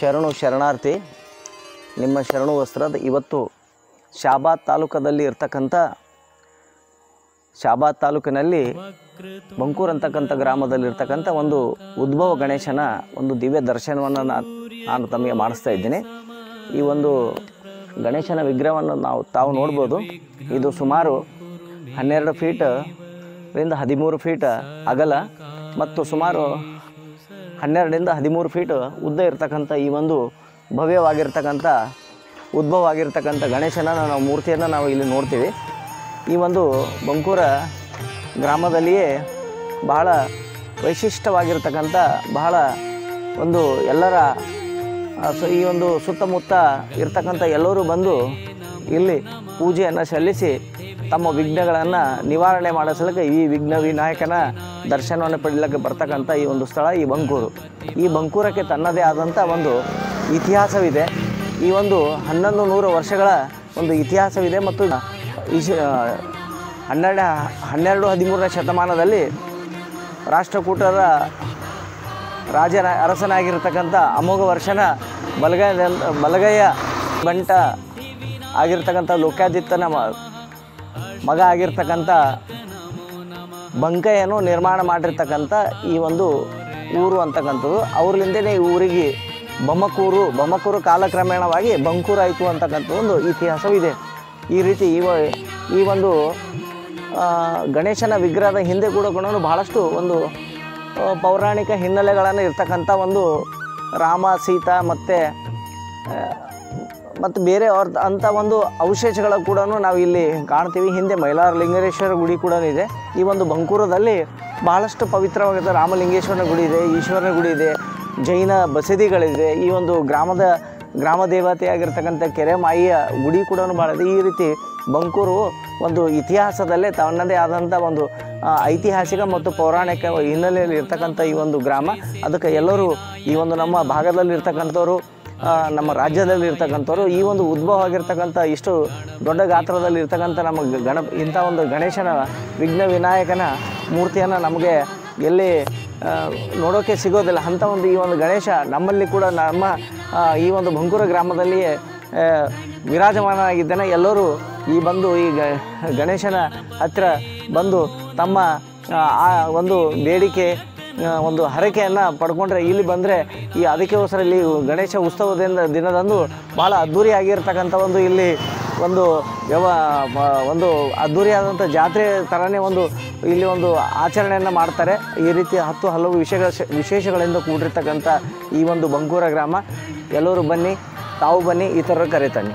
ಶರಣು ಶರಣಾರ್ಥಿ. ನಿಮ್ಮ ಶರಣು ವಸ್ತ್ರದ ಇವತ್ತು ಶಾಬಾದ್ ತಾಲೂಕದಲ್ಲಿ ಇರ್ತಕ್ಕಂಥ ಶಾಬಾದ್ ತಾಲೂಕಿನಲ್ಲಿ ಬಂಕೂರು ಅಂತಕ್ಕಂಥ ಗ್ರಾಮದಲ್ಲಿರ್ತಕ್ಕಂಥ ಒಂದು ಉದ್ಭವ ಗಣೇಶನ ಒಂದು ದಿವ್ಯ ದರ್ಶನವನ್ನು ನಾನು ತಮಗೆ ಮಾಡಿಸ್ತಾ ಇದ್ದೀನಿ. ಈ ಒಂದು ಗಣೇಶನ ವಿಗ್ರಹವನ್ನು ತಾವು ನೋಡ್ಬೋದು. ಇದು ಸುಮಾರು 12 ಫೀಟ್ರಿಂದ 13 ಫೀಟ್ ಅಗಲ ಮತ್ತು ಸುಮಾರು 12ರಿಂದ 13 ಫೀಟ್ ಉದ್ದ ಇರತಕ್ಕಂಥ ಈ ಒಂದು ಭವ್ಯವಾಗಿರ್ತಕ್ಕಂಥ ಉದ್ಭವ ಆಗಿರ್ತಕ್ಕಂಥ ಗಣೇಶನ ನಾವು ಮೂರ್ತಿಯನ್ನು ನಾವು ಇಲ್ಲಿ ನೋಡ್ತೀವಿ. ಈ ಒಂದು ಬಂಕೂರ ಗ್ರಾಮದಲ್ಲಿಯೇ ಬಹಳ ವೈಶಿಷ್ಟ್ಯವಾಗಿರ್ತಕ್ಕಂಥ ಬಹಳ ಒಂದು ಎಲ್ಲರ ಈ ಒಂದು ಸುತ್ತಮುತ್ತ ಇರ್ತಕ್ಕಂಥ ಎಲ್ಲರೂ ಬಂದು ಇಲ್ಲಿ ಪೂಜೆಯನ್ನು ಸಲ್ಲಿಸಿ ತಮ್ಮ ವಿಘ್ನಗಳನ್ನು ನಿವಾರಣೆ ಮಾಡಿಸಲಿಕ್ಕೆ ಈ ವಿಘ್ನ ವಿನಾಯಕನ ದರ್ಶನವನ್ನು ಪಡೀಲಿಕ್ಕೆ ಬರ್ತಕ್ಕಂಥ ಈ ಒಂದು ಸ್ಥಳ ಈ ಬಂಕೂರು. ಈ ಬಂಕೂರಕ್ಕೆ ತನ್ನದೇ ಆದಂಥ ಒಂದು ಇತಿಹಾಸವಿದೆ. ಈ ಒಂದು 1100 ವರ್ಷಗಳ ಒಂದು ಇತಿಹಾಸವಿದೆ ಮತ್ತು 12-13ನೇ ಶತಮಾನದಲ್ಲಿ ರಾಷ್ಟ್ರಕೂಟರ ಅರಸನಾಗಿರ್ತಕ್ಕಂಥ ಅಮೋಘ ವರ್ಷನ ಬಲಗೈಯ ಬಂಟ ಆಗಿರ್ತಕ್ಕಂಥ ಲೋಕಾದಿತ್ಯನ ಮಗ ಆಗಿರ್ತಕ್ಕಂಥ ಬಂಕಯ್ಯನು ನಿರ್ಮಾಣ ಮಾಡಿರ್ತಕ್ಕಂಥ ಈ ಒಂದು ಊರು ಅಂತಕ್ಕಂಥದ್ದು. ಅವ್ರಲಿಂದನೇ ಈ ಊರಿಗೆ ಬಮಕೂರು ಕಾಲಕ್ರಮೇಣವಾಗಿ ಬಂಕೂರು ಆಯಿತು ಅಂತಕ್ಕಂಥ ಒಂದು ಇತಿಹಾಸವಿದೆ. ಈ ರೀತಿ ಈ ಒಂದು ಗಣೇಶನ ವಿಗ್ರಹದ ಹಿಂದೆ ಕೂಡ ಬಹಳಷ್ಟು ಒಂದು ಪೌರಾಣಿಕ ಹಿನ್ನೆಲೆಗಳನ್ನು ಇರ್ತಕ್ಕಂಥ ಒಂದು ರಾಮ ಸೀತಾ ಮತ್ತು ಬೇರೆ ಅಂಥ ಒಂದು ಅವಶೇಷಗಳ ಕೂಡ ನಾವು ಇಲ್ಲಿ ಕಾಣ್ತೀವಿ. ಹಿಂದೆ ಮೈಲಾರಲಿಂಗೇಶ್ವರ ಗುಡಿ ಕೂಡ ಇದೆ. ಈ ಒಂದು ಬಂಕೂರದಲ್ಲಿ ಬಹಳಷ್ಟು ಪವಿತ್ರವಾಗಿದ್ದ ರಾಮಲಿಂಗೇಶ್ವರನ ಗುಡಿ ಇದೆ, ಈಶ್ವರನ ಗುಡಿ ಇದೆ, ಜೈನ ಬಸದಿಗಳಿದೆ. ಈ ಒಂದು ಗ್ರಾಮ ದೇವತೆಯಾಗಿರ್ತಕ್ಕಂಥ ಕೆರೆಮಾಯಿಯ ಗುಡಿ ಕೂಡ ಭಾಳ ಇದೆ. ಈ ರೀತಿ ಬಂಕೂರು ಒಂದು ಇತಿಹಾಸದಲ್ಲೇ ತನ್ನದೇ ಆದಂಥ ಒಂದು ಐತಿಹಾಸಿಕ ಮತ್ತು ಪೌರಾಣಿಕ ಹಿನ್ನೆಲೆಯಲ್ಲಿ ಇರ್ತಕ್ಕಂಥ ಈ ಒಂದು ಗ್ರಾಮ. ಅದಕ್ಕೆ ಎಲ್ಲರೂ ಈ ಒಂದು ನಮ್ಮ ಭಾಗದಲ್ಲಿ ಇರ್ತಕ್ಕಂಥವ್ರು, ನಮ್ಮ ರಾಜ್ಯದಲ್ಲಿ ಇರ್ತಕ್ಕಂಥವ್ರು ಈ ಒಂದು ಉದ್ಭವ ಆಗಿರ್ತಕ್ಕಂಥ ಇಷ್ಟು ದೊಡ್ಡ ಗಾತ್ರದಲ್ಲಿ ಇರ್ತಕ್ಕಂಥ ನಮ್ಮ ಇಂಥ ಒಂದು ಗಣೇಶನ ವಿಘ್ನ ವಿನಾಯಕನ ಮೂರ್ತಿಯನ್ನು ನಮಗೆ ಎಲ್ಲಿ ನೋಡೋಕ್ಕೆ ಸಿಗೋದಿಲ್ಲ. ಅಂಥ ಒಂದು ಈ ಒಂದು ಗಣೇಶ ನಮ್ಮಲ್ಲಿ ಕೂಡ ನಮ್ಮ ಈ ಒಂದು ಬಂಕೂರು ಗ್ರಾಮದಲ್ಲಿಯೇ ವಿರಾಜಮಾನವಾಗಿದ್ದಾನೆ. ಎಲ್ಲರೂ ಈ ಗಣೇಶನ ಹತ್ತಿರ ಬಂದು ತಮ್ಮ ಒಂದು ಬೇಡಿಕೆ ಒಂದು ಹರಕೆಯನ್ನು ಪಡ್ಕೊಂಡ್ರೆ ಇಲ್ಲಿ ಬಂದರೆ ಅದಕ್ಕೋಸ್ಕರ ಇಲ್ಲಿ ಗಣೇಶ ಉತ್ಸವದಿಂದ ದಿನದಂದು ಭಾಳ ಅದ್ಧೂರಿಯಾಗಿರ್ತಕ್ಕಂಥ ಒಂದು ಇಲ್ಲಿ ಒಂದು ಅದ್ಧೂರಿಯಾದಂಥ ಜಾತ್ರೆ ಥರನೇ ಇಲ್ಲಿ ಒಂದು ಆಚರಣೆಯನ್ನು ಮಾಡ್ತಾರೆ. ಈ ರೀತಿ ಹಲವು ವಿಶೇಷಗಳಿಂದ ಕೂಡಿರ್ತಕ್ಕಂಥ ಈ ಒಂದು ಬಂಕೂರ ಗ್ರಾಮ. ಎಲ್ಲರೂ ಬನ್ನಿ, ತಾವು ಬನ್ನಿ, ಇತರರು ಕರೀತಾನೆ.